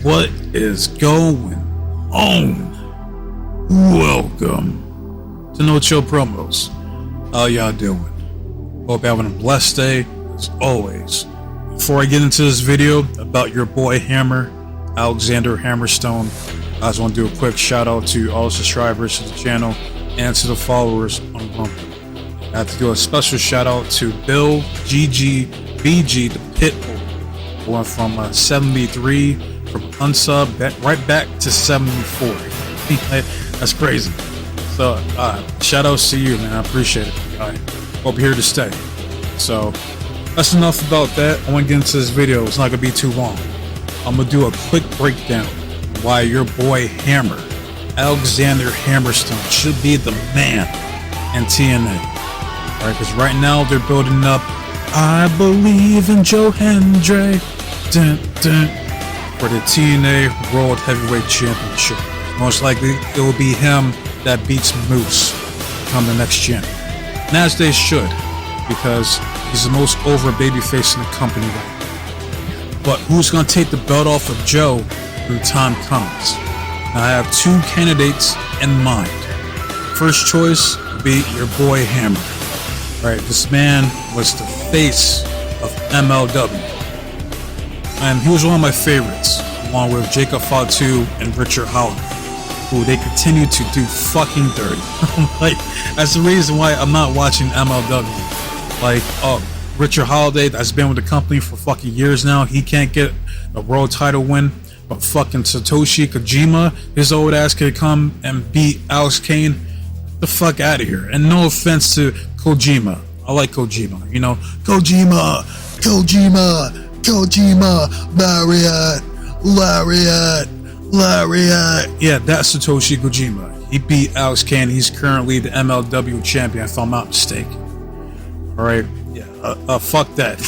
What is going on? Welcome to No Chill Promos. How y'all doing? Hope you're having a blessed day as always. Before I get into this video about your boy Hammer, Alexander Hammerstone, I just want to do a quick shout out to all the subscribers to the channel and to the followers on Rumble. I have to do a special shout out to Bill, GG, BG, the Pitbull, going from 73 from unsub right back to 74. That's crazy. So shout outs to you, man. I appreciate it. I hope you're here to stay. So that's enough about that. I want to get into this video. It's not gonna be too long. I'm gonna do a quick breakdown why your boy Hammer, Alexander Hammerstone, should be the man in TNA. All right, because right now they're building up I Believe in Joe Hendry for the TNA World Heavyweight Championship. Most likely it will be him that beats Moose to become the next champion. And as they should, because he's the most over babyface in the company right now. But who's going to take the belt off of Joe when time comes? Now I have two candidates in mind. First choice would be your boy Hammer. Right, this man was the face of MLW, and he was one of my favorites, along with Jacob Fatu and Richard Howard, who they continue to do fucking dirty. Like, that's the reason why I'm not watching MLW. Like, Richard Holiday, that's been with the company for fucking years now, he can't get a world title win, but fucking Satoshi Kojima, his old ass could come and beat Alex Kane. The fuck out of here. And no offense to Kojima, I like Kojima, you know, Kojima, Lariat. Yeah, that's Satoshi Kojima. He beat Alex Kane. He's currently the MLW champion, if I'm not mistaken. All right, yeah, fuck that,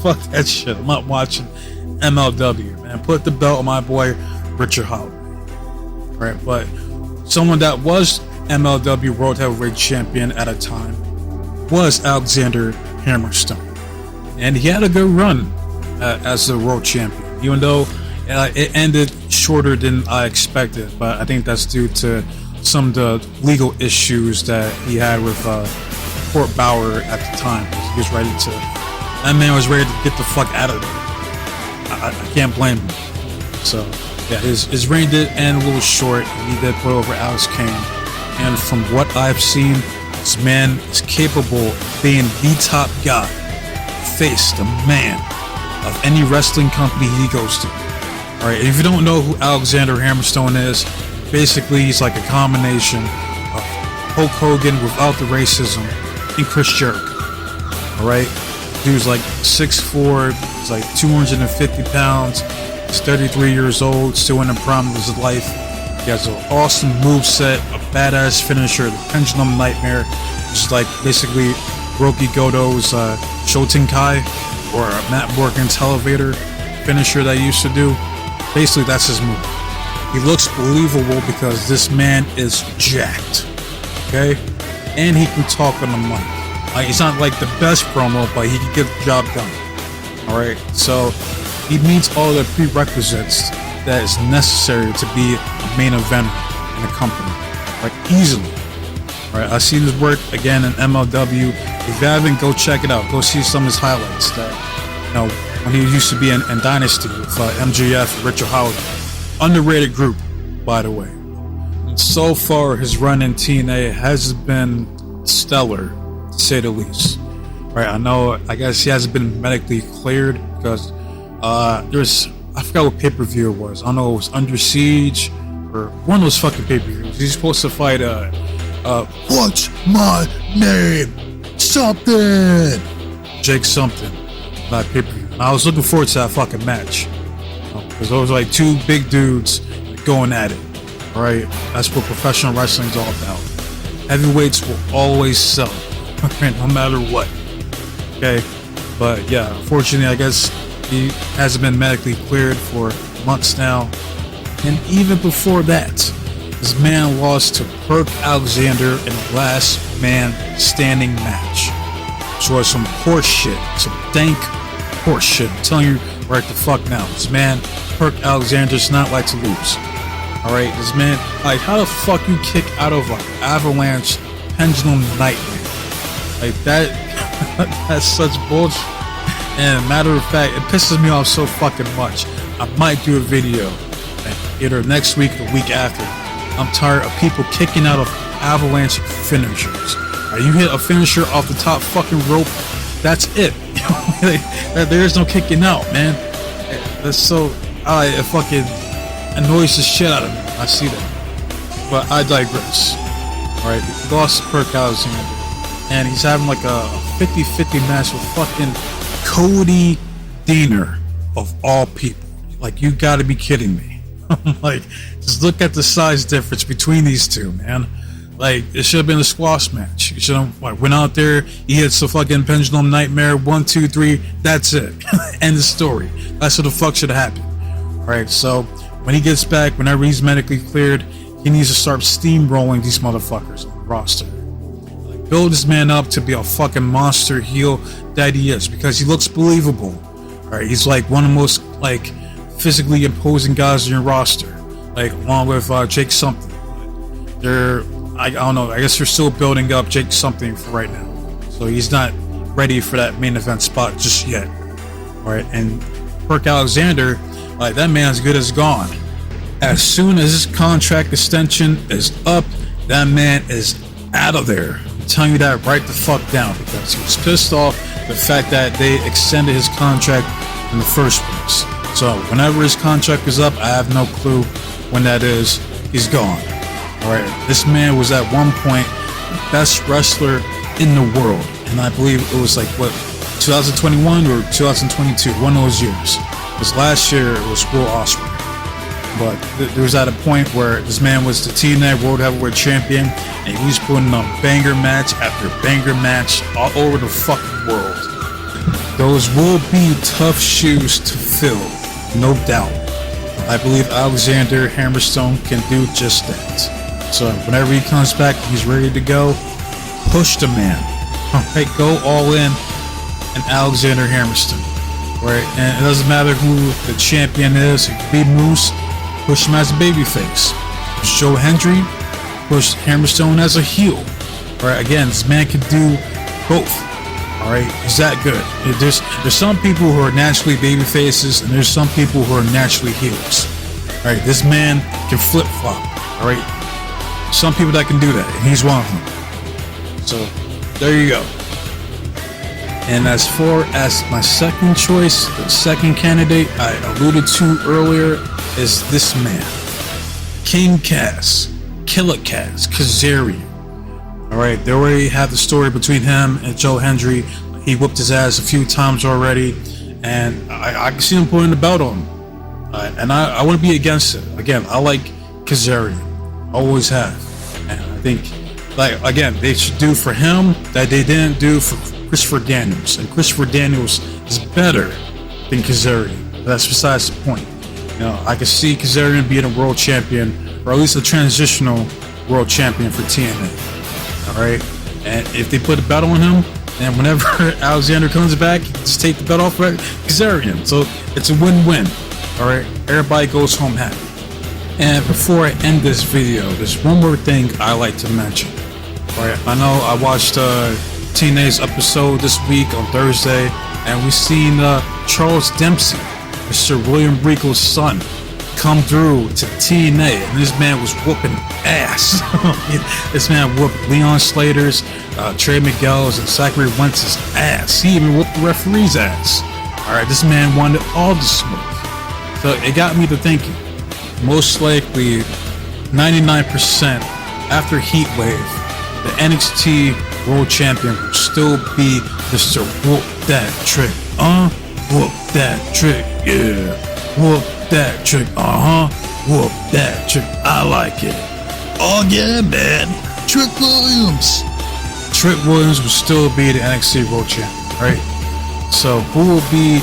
fuck that shit. I'm not watching MLW, man. Put the belt on my boy Richard Howard. All right, but someone that was MLW World Heavyweight Champion at a time was Alexander Hammerstone, and he had a good run as the world champion, even though it ended shorter than I expected. But I think that's due to some of the legal issues that he had with Court Bauer at the time. He was ready to, that man was ready to get the fuck out of there. I can't blame him. So yeah, his reign did end a little short. He did put over Alex Kane. And from what I've seen, this man is capable of being the top guy, face, the man of any wrestling company he goes to. Alright, if you don't know who Alexander Hammerstone is, basically he's like a combination of Hulk Hogan without the racism and Chris Jericho. Alright, dude's like 6'4", he's like 250 pounds, he's 33 years old, still in the prime of his life. He has an awesome moveset, a badass finisher, the Pendulum Nightmare, which is like basically Roki Goto's Shotenkai, or Matt Morgan's Elevator finisher that he used to do. Basically, that's his move. He looks believable because this man is jacked, okay? And he can talk on the mic. He's not like the best promo, but he can get the job done. Alright, so he meets all the prerequisites that is necessary to be a main eventer in a company, like easily. Right, I've seen his work again in MLW. If you haven't, go check it out. Go see some of his highlights. That, you know, when he used to be in Dynasty with MJF, Richard Howard, underrated group, by the way. And so far, his run in TNA has been stellar, to say the least. Right, I guess he hasn't been medically cleared because I forgot what pay-per-view it was. I don't know, it was Under Siege or one of those fucking pay-per-views. He's supposed to fight what's my name? Something. Jake something. That pay-per-view. And I was looking forward to that fucking match. Because those were like two big dudes going at it. Alright? That's what professional wrestling is all about. Heavyweights will always sell. No matter what. Okay? But yeah, unfortunately, I guess he hasn't been medically cleared for months now. And even before that, this man lost to Perk Alexander in the last man standing match. Which was some horse shit. Some dank horse shit. I'm telling you right the fuck now. This man Perk Alexander's not like to lose. Alright, this man, like, how the fuck you kick out of an avalanche pendulum nightmare? Like, that's such bullshit. And matter of fact, it pisses me off so fucking much. I might do a video either next week or the week after. I'm tired of people kicking out of avalanche finishers. You hit a finisher off the top fucking rope, that's it. There's no kicking out, man. That's so, it fucking annoys the shit out of me. I see that. But I digress. Alright, he lost to Perk Alexander. And he's having like a 50-50 match with fucking Cody Deaner, of all people. Like, you gotta be kidding me. Like, just look at the size difference between these two, man. Like, it should have been a squash match. You should have went out there, he hits the fucking pendulum nightmare, 1, 2, 3, that's it. End the story. That's what the fuck should have happened. Alright, so when he gets back, whenever he's medically cleared, he needs to start steamrolling these motherfuckers on the roster. Like, build this man up to be a fucking monster heel that he is, because he looks believable. Alright, he's like one of the most like physically imposing guys in your roster. Like, along with Jake something. I don't know, I guess they're still building up Jake something for right now. So he's not ready for that main event spot just yet. Alright, and Perk Alexander, like, that man's good as gone. As soon as his contract extension is up, that man is out of there. I'm telling you that right the fuck down, because he was pissed off the fact that they extended his contract in the first place. So whenever his contract is up, I have no clue when that is. He's gone. Alright, this man was at one point the best wrestler in the world, and I believe it was like, what, 2021 or 2022, one of those years. Because last year it was Will Ospreay. But there was at a point where this man was the TNA World Heavyweight Champion, and he was putting on banger match after banger match all over the fucking world. Those will be tough shoes to fill, no doubt. I believe Alexander Hammerstone can do just that. So whenever he comes back, he's ready to go. Push the man. Alright, go all in and Alexander Hammerstone. Right, and it doesn't matter who the champion is. It could be Moose, push him as a babyface. Push Joe Hendry, push Hammerstone as a heel. Right, again, this man can do both. Alright, he's that good. There's some people who are naturally baby faces, and there's some people who are naturally heels. Alright, this man can flip-flop. Alright, some people that can do that, and he's one of them. So, there you go. And as far as my second choice, the second candidate I alluded to earlier is this man. King Cass, Killer Cass, Kazarian. Alright, they already have the story between him and Joe Hendry. He whooped his ass a few times already, and I can see him putting the belt on him. And I wouldn't be against it. Again, I like Kazarian. Always have. And I think, like, again, they should do for him that they didn't do for Christopher Daniels. And Christopher Daniels is better than Kazarian. But that's besides the point. You know, I can see Kazarian being a world champion, or at least a transitional world champion for TNA. Alright, and if they put a belt on him, and whenever Alexander comes back, he can just take the belt off Kazarian. So it's a win-win. Alright, everybody goes home happy. And before I end this video, there's one more thing I like to mention. Alright, I know I watched TNA's episode this week on Thursday, and we seen Charles Dempsey, Mr. William Regal's son, come through to TNA, and this man was whooping ass. This man whooped Leon Slater's, Trey Miguel's, and Zachary Wentz's ass. He even whooped the referee's ass. Alright, this man wanted all the smoke. So it got me to thinking, most likely 99% after Heatwave, the NXT World Champion will still be Mr. Whoop That Trick. Whoop that trick, yeah. Whoop that trick, whoop that trick, I like it. Oh yeah, man, Trick Williams. Trick Williams will still be the NXT World Champion, right? So who will be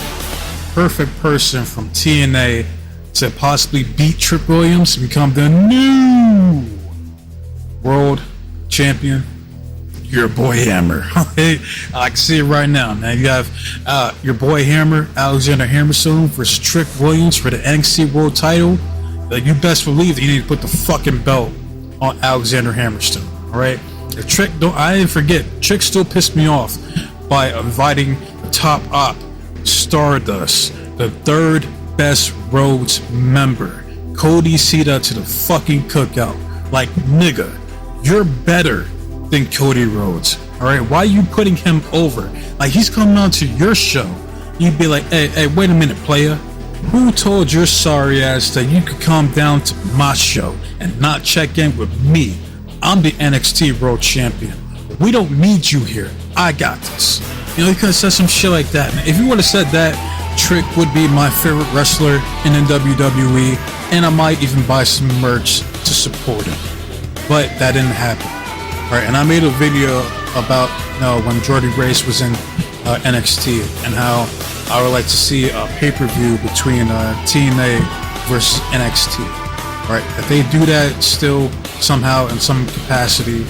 perfect person from TNA to possibly beat Trick Williams and become the new World Champion? You your boy Hammer. Hey, I can see it right now, man. You have your boy Hammer, Alexander Hammerstone versus Trick Williams for the NXT World Title. You best believe that you need to put the fucking belt on Alexander Hammerstone. All right. The Trick, I didn't forget. Trick still pissed me off by inviting the top op Stardust, the third best Rhodes member, Cody Cena, to the fucking cookout. Like, nigga, you're better than Cody Rhodes. All right, why are you putting him over? Like, he's coming on to your show. You'd be like, hey, wait a minute, player. Who told your sorry ass that you could come down to my show and not check in with me? I'm the NXT World Champion. We don't need you here. I got this. You know, you could have said some shit like that, man. If you would have said that, Trick would be my favorite wrestler in the WWE, and I might even buy some merch to support him. But that didn't happen. All right, and I made a video about, you know, when Jordy Grace was in NXT and how I would like to see a pay-per-view between TNA versus NXT. All right, if they do that still somehow in some capacity,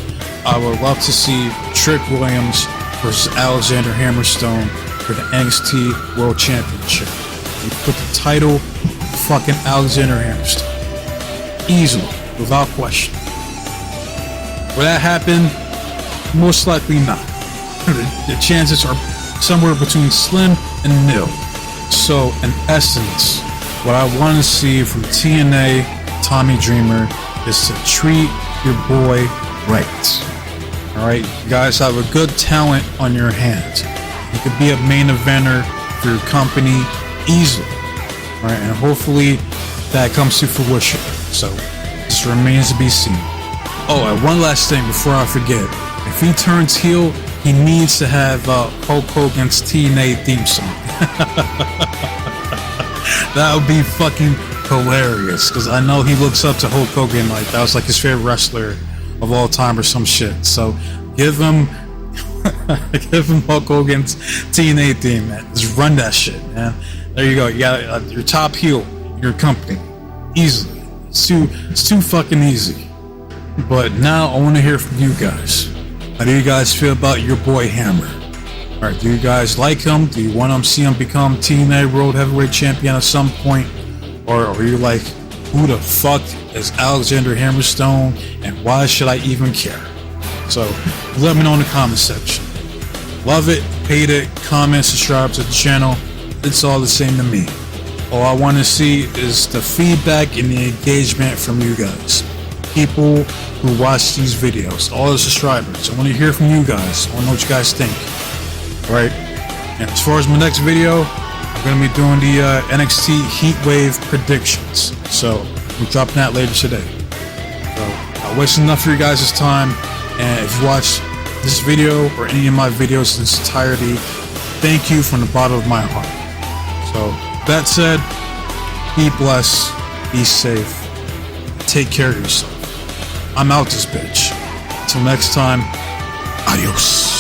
I would love to see Trick Williams versus Alexander Hammerstone for the NXT World Championship. You put the title fucking Alexander Hammerstone. Easily, without question. Will that happen? Most likely not. The chances are somewhere between slim and nil. So, in essence, what I want to see from TNA, Tommy Dreamer, is to treat your boy right. Alright, you guys have a good talent on your hands. You could be a main eventer for your company easily. Alright, and hopefully that comes to fruition. So, this remains to be seen. Oh, and one last thing before I forget. If he turns heel, he needs to have Hulk Hogan's TNA theme song. That would be fucking hilarious, because I know he looks up to Hulk Hogan, like that was like his favorite wrestler of all time or some shit. So give him Hulk Hogan's TNA theme, man. Just run that shit, man. There you go. You got your top heel in your company easily. It's too fucking easy. But now I want to hear from you guys. How do you guys feel about your boy Hammer? Alright, do you guys like him? Do you want to see him become TNA World Heavyweight Champion at some point? Or are you like, who the fuck is Alexander Hammerstone and why should I even care? So let me know in the comment section. Love it, hate it, comment, subscribe to the channel. It's all the same to me. All I want to see is the feedback and the engagement from you guys. People who watch these videos, all the subscribers. I want to hear from you guys. I want to know what you guys think. Alright, and as far as my next video, I'm going to be doing the NXT Heatwave predictions. So we're dropping that later today. So I wasted enough of your guys' time, and if you watched this video or any of my videos in its entirety, thank you from the bottom of my heart. So that said, be blessed, be safe, take care of yourself. I'm out this bitch. Until next time, adios.